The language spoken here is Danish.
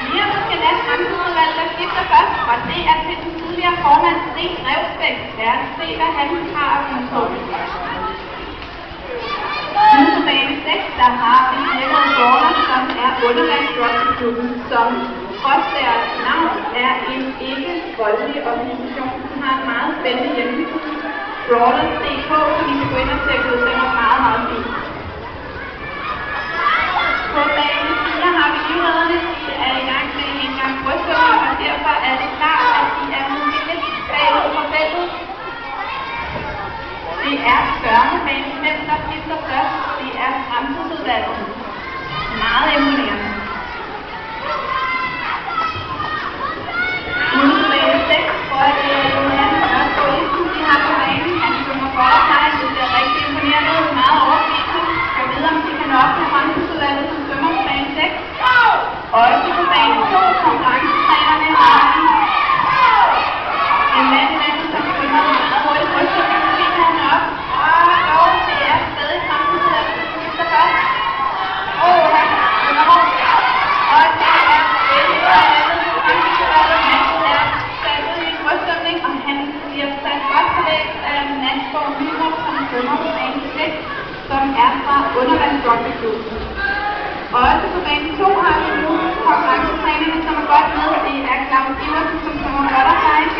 Mia, der skal lade fremtidsudvalget, der skifter først, og det er til den tidligere formand Sten Revsbæk. Lad os se, hvad han har at finde på. Nu på bane 6, der har vi Nikolaj Borger, som er undervandsrugbyklubben, som trods deres navn er en ikke-voldelig organisation, som har en meget spændende hjemmeside. Brawlers.dk, så vi kan gå ind og tjekke ud, den er meget, meget fint. På bane 4 har vi livredderne, de er i gang med en gang brystværker, og derfor er det klart, at de er måske lidt bagud på feltet. Det er børnebane 5, der skifter først. Det er fremtidsudvalget. Meget imponerende. Ude på bane 6, hvor det er Johan Ørskålsen, de har på banen. Han synger godt og sejt. Det ser rigtig imponerende ud. Meget overbevisende. Jeg ved, om de kan nå op til fremtidsudvalget, som svømmer på bane 6. Også på bane 2, konkurrencetrænerne har en mand, som svømmer meget hurtigt brystværker. Som er fra undervandsrugbyklubben. Også på bane 2 har vi nu konkurrencetrænerne, som er godt med. Det er Claus Iversen, som kommer godt og sejt.